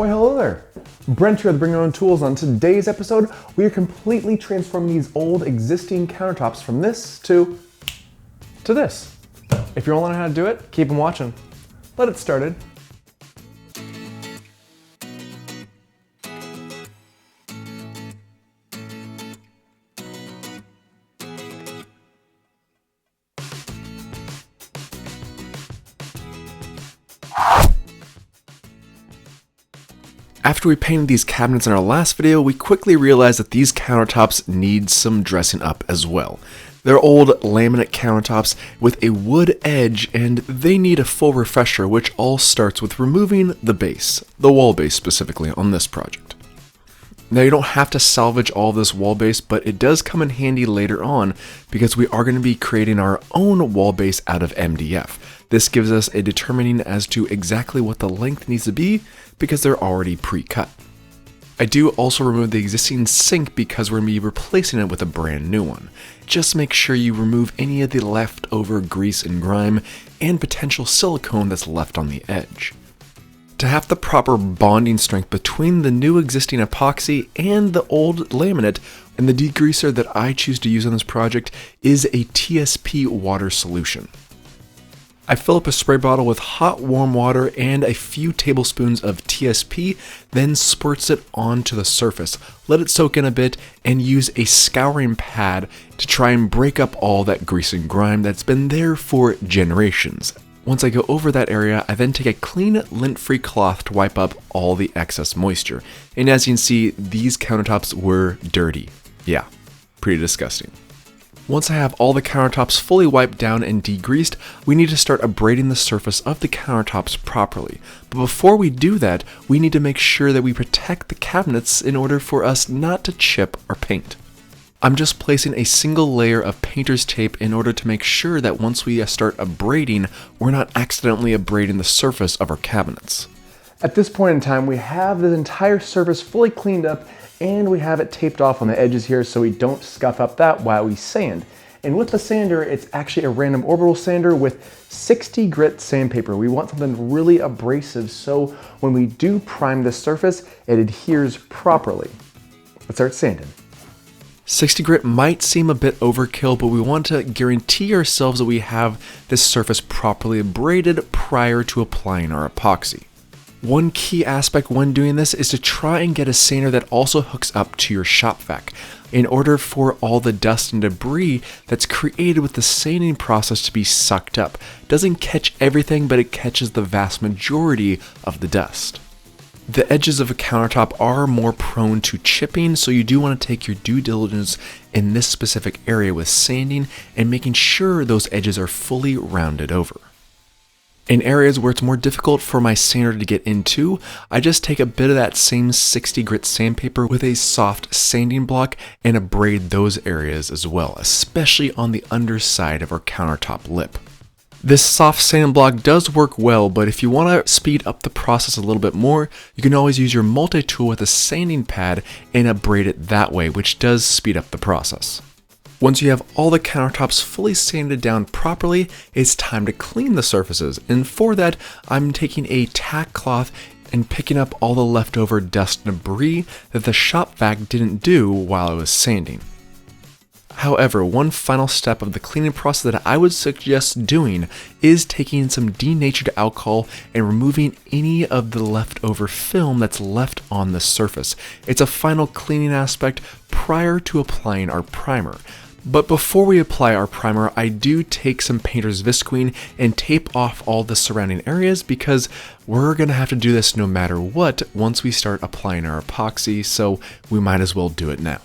Why hello there. Brent here with Bring Your Own Tools. On today's episode, we are completely transforming these old existing countertops from this to this. If you want to learn how to do it, keep on watching. Let it started. After we painted these cabinets in our last video, we quickly realized that these countertops need some dressing up as well. They're old laminate countertops with a wood edge, and they need a full refresher, which all starts with removing the base, the wall base specifically on this project. Now you don't have to salvage all of this wall base, but it does come in handy later on because we are going to be creating our own wall base out of MDF. This gives us a determining as to exactly what the length needs to be because they're already pre-cut. I do also remove the existing sink because we're going to be replacing it with a brand new one. Just make sure you remove any of the leftover grease and grime and potential silicone that's left on the edge. To have the proper bonding strength between the new existing epoxy and the old laminate, and the degreaser that I choose to use on this project is a TSP water solution. I fill up a spray bottle with hot warm water and a few tablespoons of TSP, then squirts it onto the surface. Let it soak in a bit and use a scouring pad to try and break up all that grease and grime that's been there for generations. Once I go over that area, I then take a clean lint-free cloth to wipe up all the excess moisture. And as you can see, these countertops were dirty. Yeah, pretty disgusting. Once I have all the countertops fully wiped down and degreased, we need to start abrading the surface of the countertops properly. But before we do that, we need to make sure that we protect the cabinets in order for us not to chip or paint. I'm just placing a single layer of painter's tape in order to make sure that once we start abrading, we're not accidentally abrading the surface of our cabinets. At this point in time, we have the entire surface fully cleaned up and we have it taped off on the edges here so we don't scuff up that while we sand. And with the sander, it's actually a random orbital sander with 60 grit sandpaper. We want something really abrasive so when we do prime the surface, it adheres properly. Let's start sanding. 60 grit might seem a bit overkill, but we want to guarantee ourselves that we have this surface properly abraded prior to applying our epoxy. One key aspect when doing this is to try and get a sander that also hooks up to your shop vac in order for all the dust and debris that's created with the sanding process to be sucked up. It doesn't catch everything, but it catches the vast majority of the dust. The edges of a countertop are more prone to chipping, so you do want to take your due diligence in this specific area with sanding and making sure those edges are fully rounded over. In areas where it's more difficult for my sander to get into, I just take a bit of that same 60 grit sandpaper with a soft sanding block and abrade those areas as well, especially on the underside of our countertop lip. This soft sand block does work well, but if you want to speed up the process a little bit more, you can always use your multi-tool with a sanding pad and abrade it that way, which does speed up the process. Once you have all the countertops fully sanded down properly, it's time to clean the surfaces. And for that, I'm taking a tack cloth and picking up all the leftover dust and debris that the shop vac didn't do while I was sanding. However, one final step of the cleaning process that I would suggest doing is taking some denatured alcohol and removing any of the leftover film that's left on the surface. It's a final cleaning aspect prior to applying our primer. But before we apply our primer, I do take some painter's visqueen and tape off all the surrounding areas because we're going to have to do this no matter what once we start applying our epoxy, so we might as well do it now.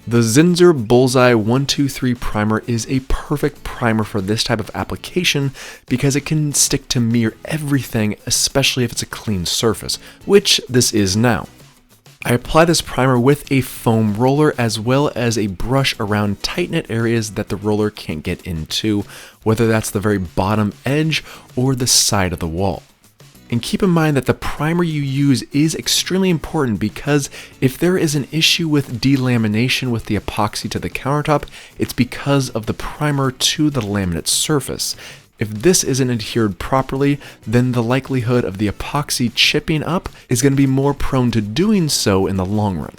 The Zinsser Bullseye 123 primer is a perfect primer for this type of application because it can stick to near everything, especially if it's a clean surface, which this is now. I apply this primer with a foam roller as well as a brush around tight knit areas that the roller can't get into, whether that's the very bottom edge or the side of the wall. And keep in mind that the primer you use is extremely important because if there is an issue with delamination with the epoxy to the countertop, it's because of the primer to the laminate surface. If this isn't adhered properly, then the likelihood of the epoxy chipping up is going to be more prone to doing so in the long run.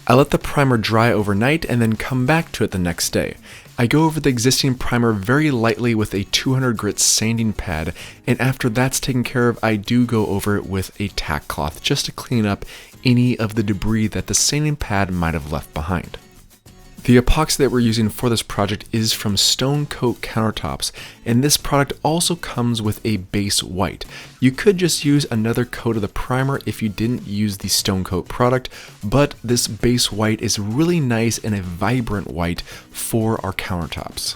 I let the primer dry overnight and then come back to it the next day. I go over the existing primer very lightly with a 200 grit sanding pad, and after that's taken care of, I do go over it with a tack cloth just to clean up any of the debris that the sanding pad might have left behind. The epoxy that we're using for this project is from Stone Coat Countertops, and this product also comes with a base white. You could just use another coat of the primer if you didn't use the Stone Coat product, but this base white is really nice and a vibrant white for our countertops.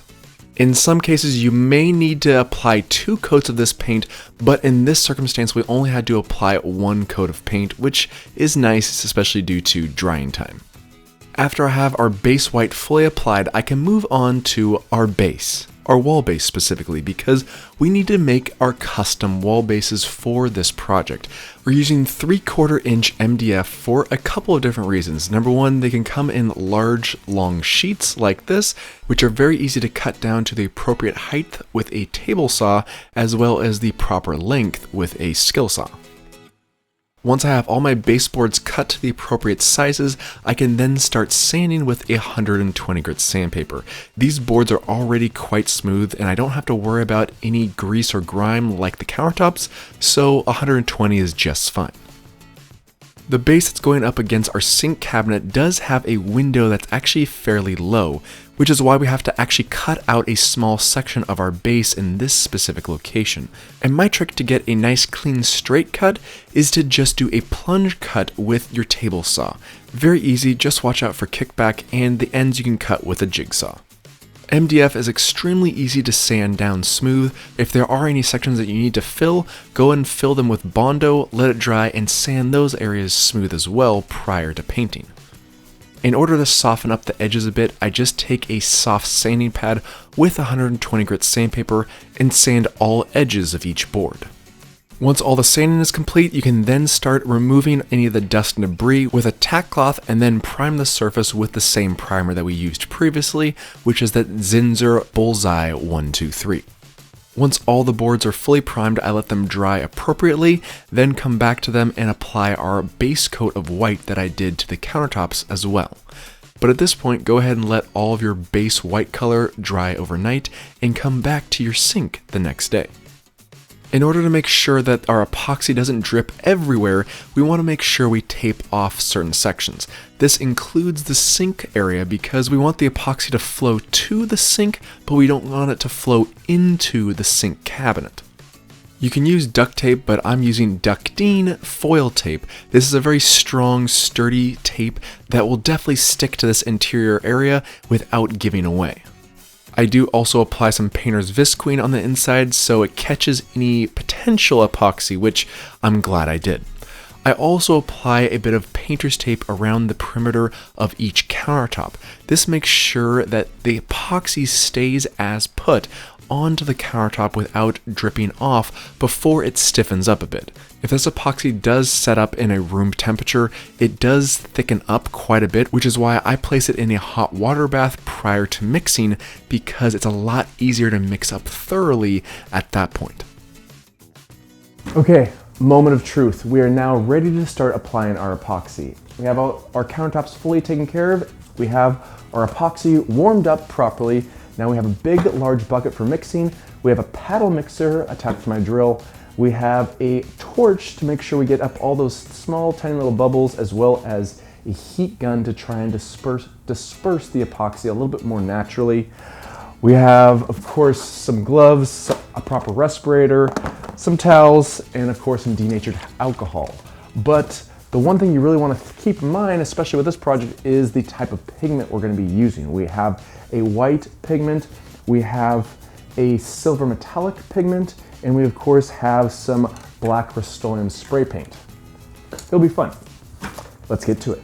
In some cases, you may need to apply 2 coats of this paint, but in this circumstance, we only had to apply 1 coat of paint, which is nice, especially due to drying time. After I have our base white fully applied, I can move on to our base, our wall base specifically, because we need to make our custom wall bases for this project. We're using 3/4 inch MDF for a couple of different reasons. Number one, they can come in large, long sheets like this, which are very easy to cut down to the appropriate height with a table saw, as well as the proper length with a skill saw. Once I have all my baseboards cut to the appropriate sizes, I can then start sanding with a 120 grit sandpaper. These boards are already quite smooth and I don't have to worry about any grease or grime like the countertops, so 120 is just fine. The base that's going up against our sink cabinet does have a window that's actually fairly low, which is why we have to actually cut out a small section of our base in this specific location. And my trick to get a nice clean straight cut is to just do a plunge cut with your table saw. Very easy, just watch out for kickback, and the ends you can cut with a jigsaw. MDF is extremely easy to sand down smooth. If there are any sections that you need to fill, go and fill them with Bondo, let it dry, and sand those areas smooth as well prior to painting. In order to soften up the edges a bit, I just take a soft sanding pad with 120 grit sandpaper and sand all edges of each board. Once all the sanding is complete, you can then start removing any of the dust and debris with a tack cloth and then prime the surface with the same primer that we used previously, which is that Zinsser Bullseye 123. Once all the boards are fully primed, I let them dry appropriately, then come back to them and apply our base coat of white that I did to the countertops as well. But at this point, go ahead and let all of your base white color dry overnight and come back to your sink the next day. In order to make sure that our epoxy doesn't drip everywhere, we want to make sure we tape off certain sections. This includes the sink area because we want the epoxy to flow to the sink, but we don't want it to flow into the sink cabinet. You can use duct tape, but I'm using ductine foil tape. This is a very strong, sturdy tape that will definitely stick to this interior area without giving away. I do also apply some painter's visqueen on the inside so it catches any potential epoxy, which I'm glad I did. I also apply a bit of painter's tape around the perimeter of each countertop. This makes sure that the epoxy stays as put onto the countertop without dripping off before it stiffens up a bit. If this epoxy does set up in a room temperature, it does thicken up quite a bit, which is why I place it in a hot water bath prior to mixing, because it's a lot easier to mix up thoroughly at that point. Okay, moment of truth. We are now ready to start applying our epoxy. We have all our countertops fully taken care of. We have our epoxy warmed up properly. Now we have a big, large bucket for mixing. We have a paddle mixer attached to my drill. We have a torch to make sure we get up all those small, tiny little bubbles, as well as a heat gun to try and disperse the epoxy a little bit more naturally. We have, of course, some gloves, a proper respirator, some towels, and of course some denatured alcohol. But the one thing you really want to keep in mind, especially with this project, is the type of pigment we're going to be using. We have a white pigment, we have a silver metallic pigment, and we of course have some black Rust-Oleum spray paint. It'll be fun. Let's get to it.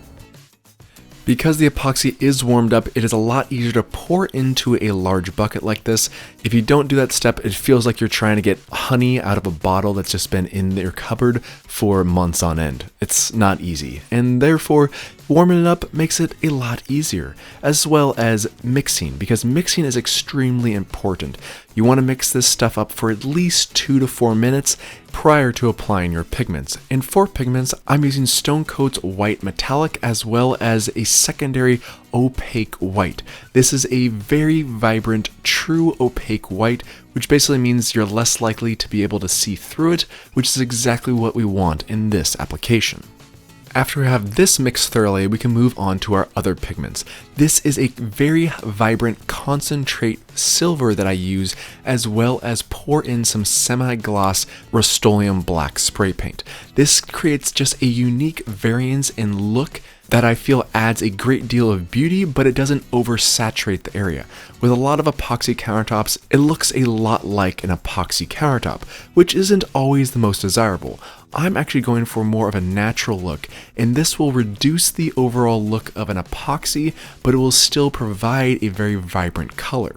Because the epoxy is warmed up, it is a lot easier to pour into a large bucket like this. If you don't do that step, it feels like you're trying to get honey out of a bottle that's just been in your cupboard for months on end. It's not easy, and therefore Warming it up makes it a lot easier, as well as mixing, because mixing is extremely important. You want to mix this stuff up for at least 2 to 4 minutes prior to applying your pigments. And for pigments, I'm using Stone Coat's white metallic as well as a secondary opaque white. This is a very vibrant, true opaque white, which basically means you're less likely to be able to see through it, which is exactly what we want in this application. After we have this mixed thoroughly, we can move on to our other pigments. This is a very vibrant concentrate silver that I use, as well as pour in some semi-gloss Rust-Oleum black spray paint. This creates just a unique variance in look that I feel adds a great deal of beauty, but it doesn't oversaturate the area. With a lot of epoxy countertops, it looks a lot like an epoxy countertop, which isn't always the most desirable. I'm actually going for more of a natural look, and this will reduce the overall look of an epoxy, but it will still provide a very vibrant color.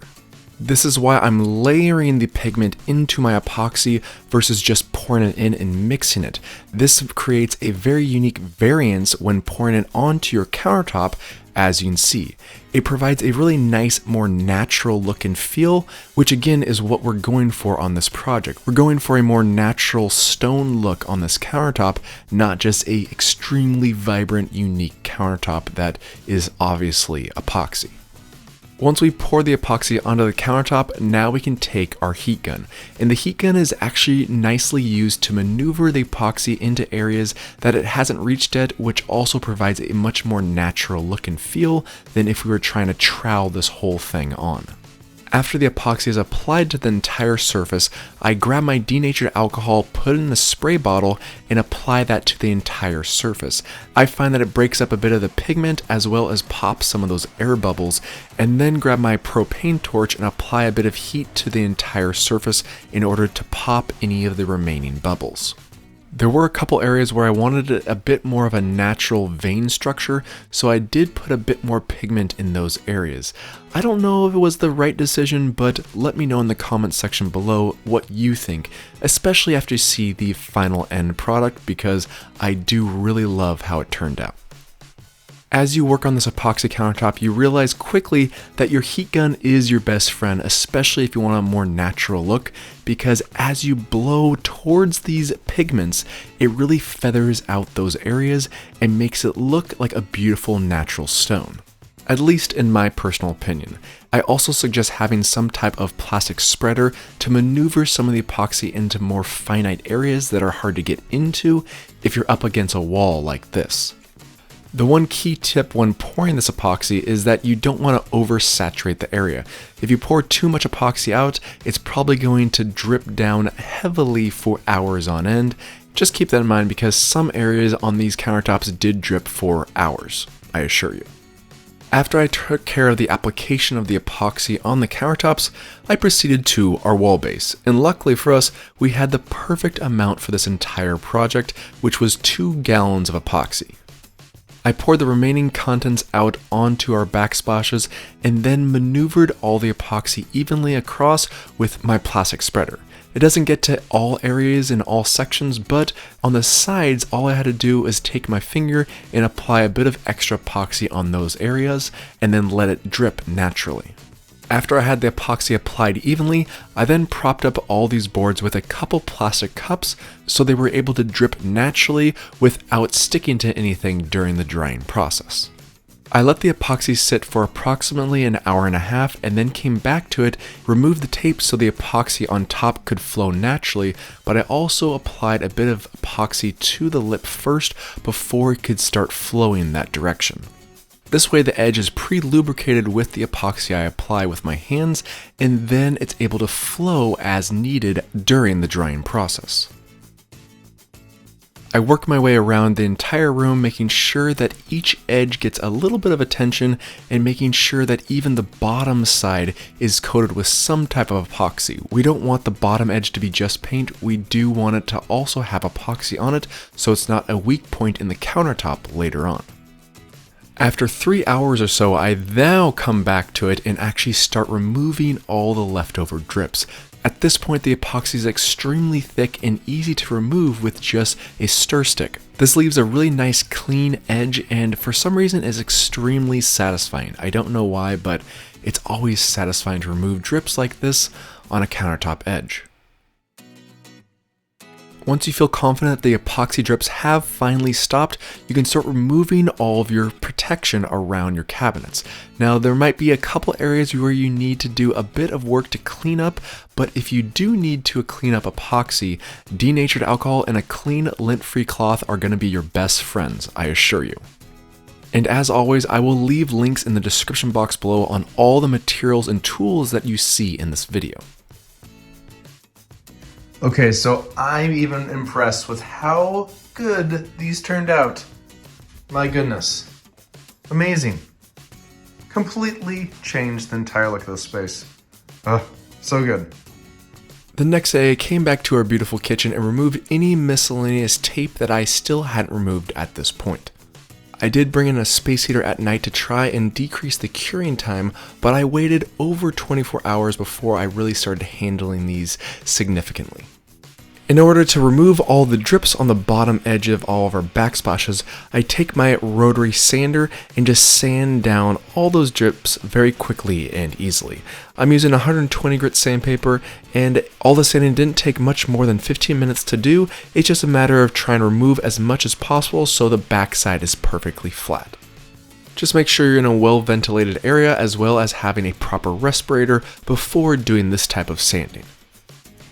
This is why I'm layering the pigment into my epoxy versus just pouring it in and mixing it. This creates a very unique variance when pouring it onto your countertop, as you can see. It provides a really nice, more natural look and feel, which again is what we're going for on this project. We're going for a more natural stone look on this countertop, not just a extremely vibrant, unique countertop that is obviously epoxy. Once we pour the epoxy onto the countertop, now we can take our heat gun. And the heat gun is actually nicely used to maneuver the epoxy into areas that it hasn't reached yet, which also provides a much more natural look and feel than if we were trying to trowel this whole thing on. After the epoxy is applied to the entire surface, I grab my denatured alcohol, put it in the spray bottle, and apply that to the entire surface. I find that it breaks up a bit of the pigment as well as pops some of those air bubbles, and then grab my propane torch and apply a bit of heat to the entire surface in order to pop any of the remaining bubbles. There were a couple areas where I wanted a bit more of a natural vein structure, so I did put a bit more pigment in those areas. I don't know if it was the right decision, but let me know in the comments section below what you think, especially after you see the final end product, because I do really love how it turned out. As you work on this epoxy countertop, you realize quickly that your heat gun is your best friend, especially if you want a more natural look, because as you blow towards these pigments, it really feathers out those areas and makes it look like a beautiful natural stone. At least in my personal opinion. I also suggest having some type of plastic spreader to maneuver some of the epoxy into more finite areas that are hard to get into if you're up against a wall like this. The one key tip when pouring this epoxy is that you don't want to oversaturate the area. If you pour too much epoxy out, it's probably going to drip down heavily for hours on end. Just keep that in mind because some areas on these countertops did drip for hours, I assure you. After I took care of the application of the epoxy on the countertops, I proceeded to our wall base, and luckily for us, we had the perfect amount for this entire project, which was 2 gallons of epoxy. I poured the remaining contents out onto our backsplashes and then maneuvered all the epoxy evenly across with my plastic spreader. It doesn't get to all areas in all sections, but on the sides, all I had to do was take my finger and apply a bit of extra epoxy on those areas and then let it drip naturally. After I had the epoxy applied evenly, I then propped up all these boards with a couple plastic cups so they were able to drip naturally without sticking to anything during the drying process. I let the epoxy sit for approximately an hour and a half and then came back to it, removed the tape so the epoxy on top could flow naturally, but I also applied a bit of epoxy to the lip first before it could start flowing that direction. This way the edge is pre-lubricated with the epoxy I apply with my hands, and then it's able to flow as needed during the drying process. I work my way around the entire room, making sure that each edge gets a little bit of attention and making sure that even the bottom side is coated with some type of epoxy. We don't want the bottom edge to be just paint, we do want it to also have epoxy on it so it's not a weak point in the countertop later on. After 3 hours or so, I now come back to it and actually start removing all the leftover drips. At this point, the epoxy is extremely thick and easy to remove with just a stir stick. This leaves a really nice clean edge and for some reason is extremely satisfying. I don't know why, but it's always satisfying to remove drips like this on a countertop edge. Once you feel confident that the epoxy drips have finally stopped, you can start removing all of your protection around your cabinets. Now, there might be a couple areas where you need to do a bit of work to clean up, but if you do need to clean up epoxy, denatured alcohol and a clean lint-free cloth are going to be your best friends, I assure you. And as always, I will leave links in the description box below on all the materials and tools that you see in this video. Okay, so I'm even impressed with how good these turned out. My goodness. Amazing. Completely changed the entire look of the space. Oh, so good. The next day, I came back to our beautiful kitchen and removed any miscellaneous tape that I still hadn't removed at this point. I did bring in a space heater at night to try and decrease the curing time, but I waited over 24 hours before I really started handling these significantly. In order to remove all the drips on the bottom edge of all of our backsplashes, I take my rotary sander and just sand down all those drips very quickly and easily. I'm using 120 grit sandpaper, and all the sanding didn't take much more than 15 minutes to do. It's just a matter of trying to remove as much as possible so the backside is perfectly flat. Just make sure you're in a well ventilated area as well as having a proper respirator before doing this type of sanding.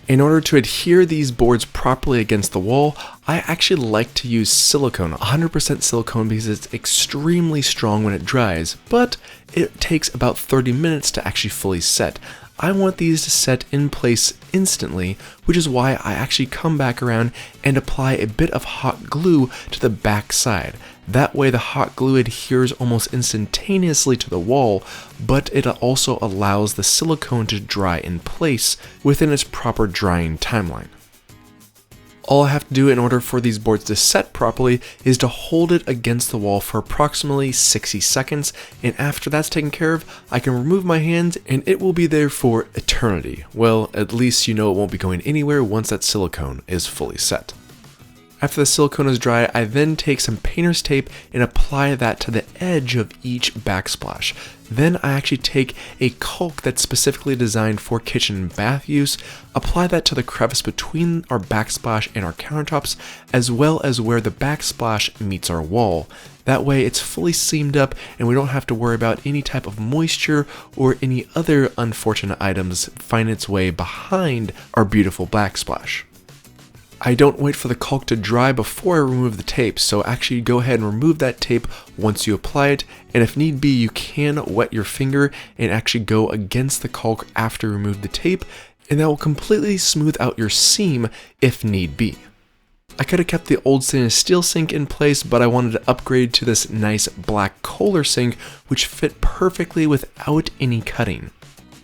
In order to adhere these boards properly against the wall, I actually like to use silicone, 100% silicone, because it's extremely strong when it dries, but it takes about 30 minutes to actually fully set. I want these to set in place instantly, which is why I actually come back around and apply a bit of hot glue to the back side. That way the hot glue adheres almost instantaneously to the wall, but it also allows the silicone to dry in place within its proper drying timeline. All I have to do in order for these boards to set properly is to hold it against the wall for approximately 60 seconds, and after that's taken care of, I can remove my hands and it will be there for eternity. Well, at least you know it won't be going anywhere once that silicone is fully set. After the silicone is dry, I then take some painter's tape and apply that to the edge of each backsplash. Then I actually take a caulk that's specifically designed for kitchen and bath use, apply that to the crevice between our backsplash and our countertops, as well as where the backsplash meets our wall. That way it's fully seamed up and we don't have to worry about any type of moisture or any other unfortunate items finding its way behind our beautiful backsplash. I don't wait for the caulk to dry before I remove the tape, so actually go ahead and remove that tape once you apply it, and if need be you can wet your finger and actually go against the caulk after you remove the tape, and that will completely smooth out your seam if need be. I could have kept the old stainless steel sink in place, but I wanted to upgrade to this nice black Kohler sink which fit perfectly without any cutting.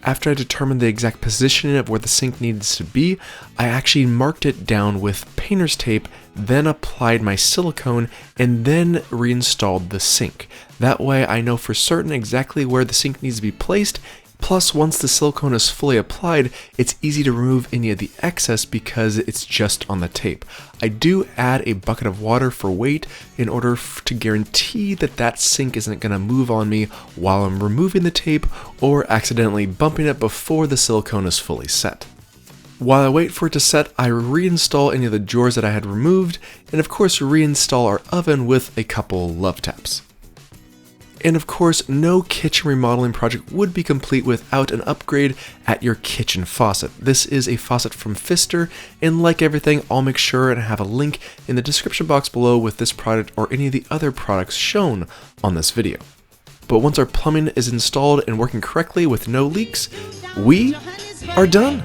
After I determined the exact position of where the sink needs to be, I actually marked it down with painter's tape, then applied my silicone, and then reinstalled the sink. That way I know for certain exactly where the sink needs to be placed. Plus, once the silicone is fully applied, it's easy to remove any of the excess because it's just on the tape. I do add a bucket of water for weight in order to guarantee that that sink isn't going to move on me while I'm removing the tape or accidentally bumping it before the silicone is fully set. While I wait for it to set, I reinstall any of the drawers that I had removed, and of course reinstall our oven with a couple love taps. And of course, no kitchen remodeling project would be complete without an upgrade at your kitchen faucet. This is a faucet from Pfister, and like everything, I'll make sure and have a link in the description box below with this product or any of the other products shown on this video. But once our plumbing is installed and working correctly with no leaks, we are done.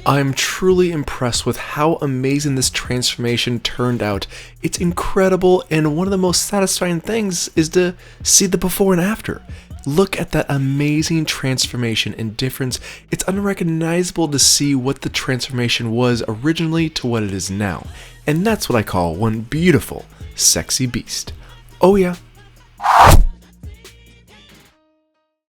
I'm truly impressed with how amazing this transformation turned out. It's incredible, and one of the most satisfying things is to see the before and after. Look at that amazing transformation and difference. It's unrecognizable to see what the transformation was originally to what it is now. And that's what I call one beautiful, sexy beast. Oh yeah.